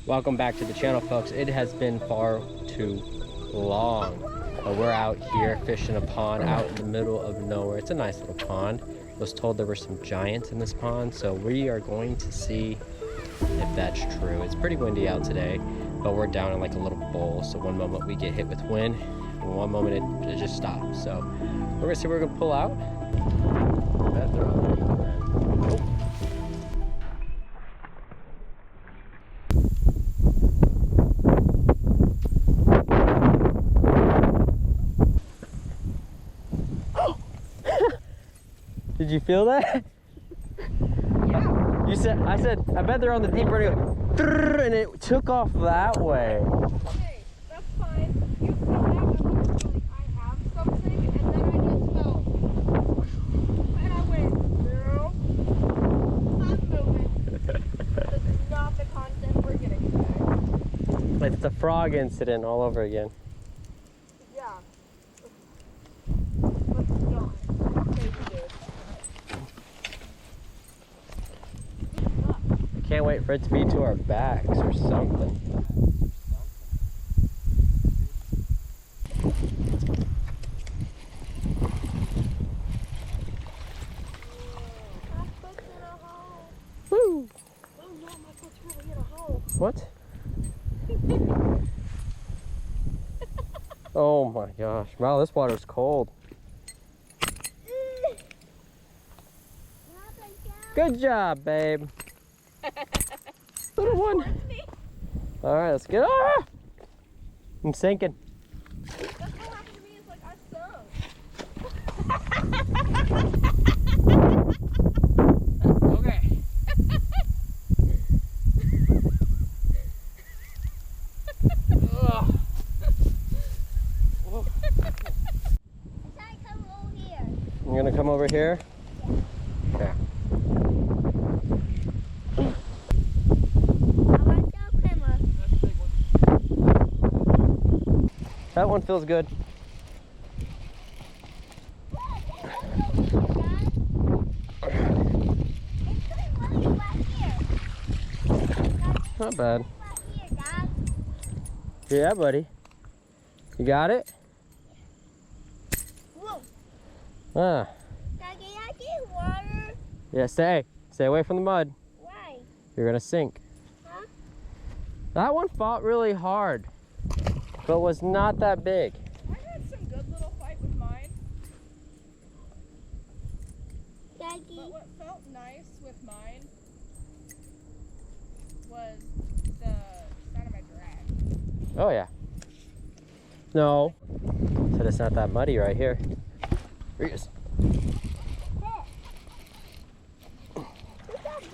Welcome back to the channel, folks. It has been far too long. We're out here fishing a pond out in the middle of nowhere. It's a nice little pond. I was told there were some giants in this pond, so we are going to see if that's true. It's pretty windy out today, but we're down in like a little bowl. So one moment we get hit with wind, and one moment it just stops. So we're gonna see where we're gonna pull out. I bet they're on the deep end. Oh. Did you feel that? Yeah. I said, I bet they're on the deeper end, and it took off that way. Okay, that's fine. You feel that, but like I have something, and then I just felt, and I went, no, I'm moving. This is not the content we're getting today. It's the frog incident all over again. Yeah. Let's go. Thank you, dude. I can't wait for it to be to our backs or something. Woo! Oh no, my foot's really in a hole. What? Oh my gosh. Wow, this water's cold. Good job, babe. Little one. All right, let's get. Ah! I'm sinking. That's what happened to me is like I sunk. Okay. I'm gonna come over here. Okay. That one feels good. Not bad. Yeah, buddy. You got it? Ah. Water. Yeah, stay away from the mud. Why? You're gonna sink. Huh? That one fought really hard, but was not that big. I had some good little fight with mine. Daddy. But what felt nice with mine was the sound of my drag. Oh yeah. No. So it's not that muddy right here. Here he is.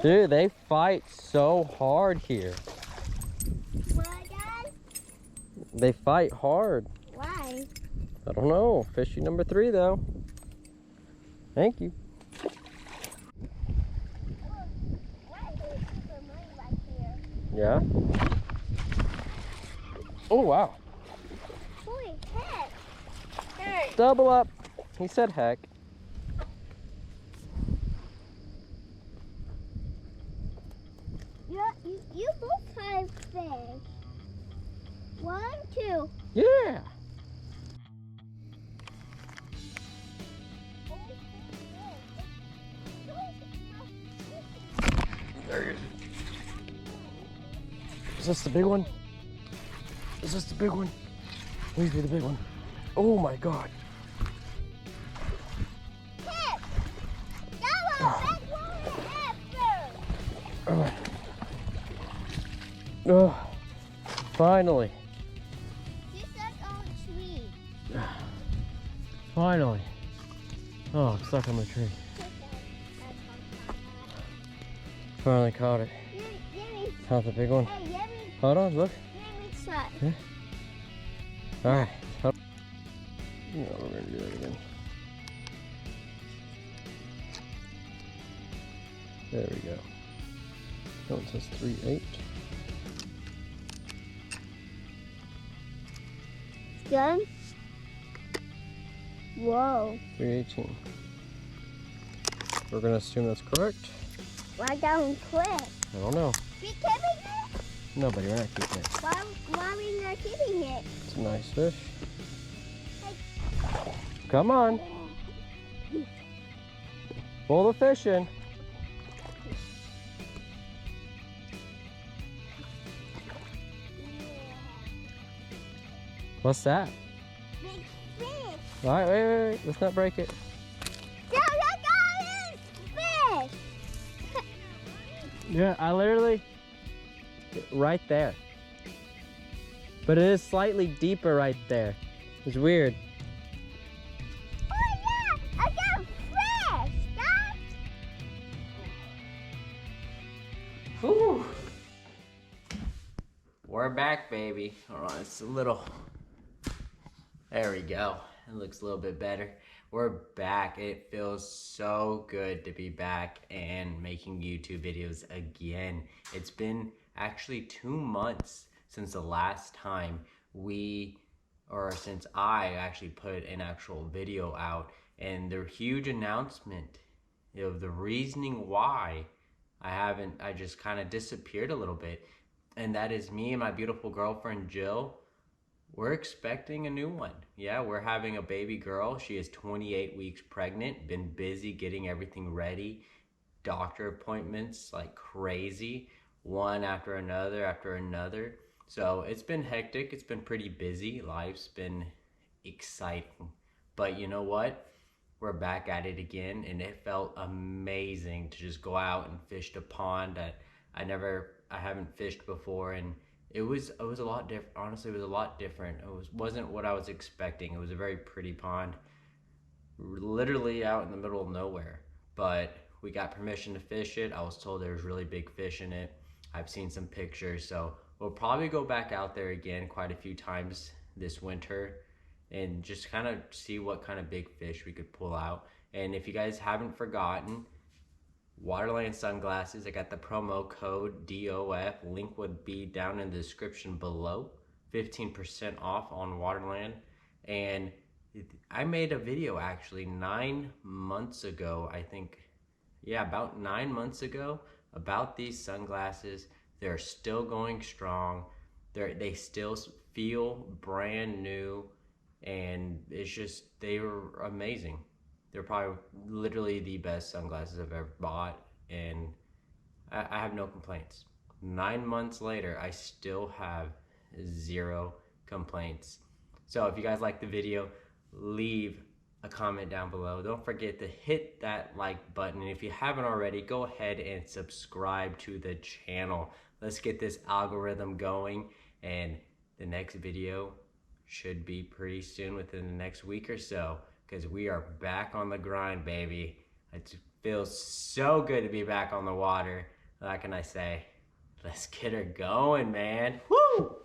Dude, they fight so hard here. What, Dad? They fight hard. Why? I don't know. Fishy number 3 though. Thank you. Why is there super money right here? Yeah. Oh wow. Holy heck. Hey! Double up. He said heck. You both have fish. 1, 2. Yeah. There he is. Is this the big one? Is this the big one? Please be the big one. Oh my God. Hit! Yellow! Big one! After! Oh, finally. She said on a tree. Finally. Oh, it's stuck on the tree. Finally caught it. Yummy. Not the big one. Hey, yummy. Hold on, look. Yummy shot. All right. No, we're gonna do that again. There we go. Oh, it says 3.8. Done? Whoa. 318. We're gonna assume that's correct. Why down quick? I don't know. Be careful. Nobody, we're not keeping it. Why are we not keeping it? It's a nice fish. Come on. Pull the fish in. What's that? Big fish. All right, wait. Let's not break it. No, that guy is fish. Yeah, I literally, right there. But it is slightly deeper right there. It's weird. Oh yeah, I got fish. Dad. Whew. We're back, baby. Hold on, it's a little, there we go. It looks a little bit better. We're back. It feels so good to be back and making YouTube videos again. It's been actually 2 months since the last time since I actually put an actual video out, and the huge announcement of the reasoning why I just kind of disappeared a little bit, and that is me and my beautiful girlfriend Jill. We're expecting a new one. Yeah, we're having a baby girl. She is 28 weeks pregnant, been busy getting everything ready, doctor appointments like crazy, one after another. So it's been hectic, it's been pretty busy, life's been exciting. But you know what? We're back at it again, and it felt amazing to just go out and fish the pond that I haven't fished before, and it was a lot different. Honestly, it was a lot different. Wasn't what I was expecting. It was a very pretty pond, literally out in the middle of nowhere. But we got permission to fish it. I was told there was really big fish in it. I've seen some pictures, so we'll probably go back out there again quite a few times this winter and just kind of see what kind of big fish we could pull out. And if you guys haven't forgotten, Waterland sunglasses, I got the promo code DOF. Link would be down in the description below. 15% off on Waterland. And I made a video actually 9 months ago, I think. Yeah, about 9 months ago about these sunglasses. They're still going strong. They still feel brand new, and it's just, they were amazing. They're probably literally the best sunglasses I've ever bought, and I have no complaints. 9 months later, I still have 0 complaints. So if you guys like the video, leave a comment down below. Don't forget to hit that like button, and if you haven't already, go ahead and subscribe to the channel. Let's get this algorithm going, and the next video should be pretty soon, within the next week or so, because we are back on the grind, baby. It feels so good to be back on the water. What can I say? Let's get her going, man. Woo!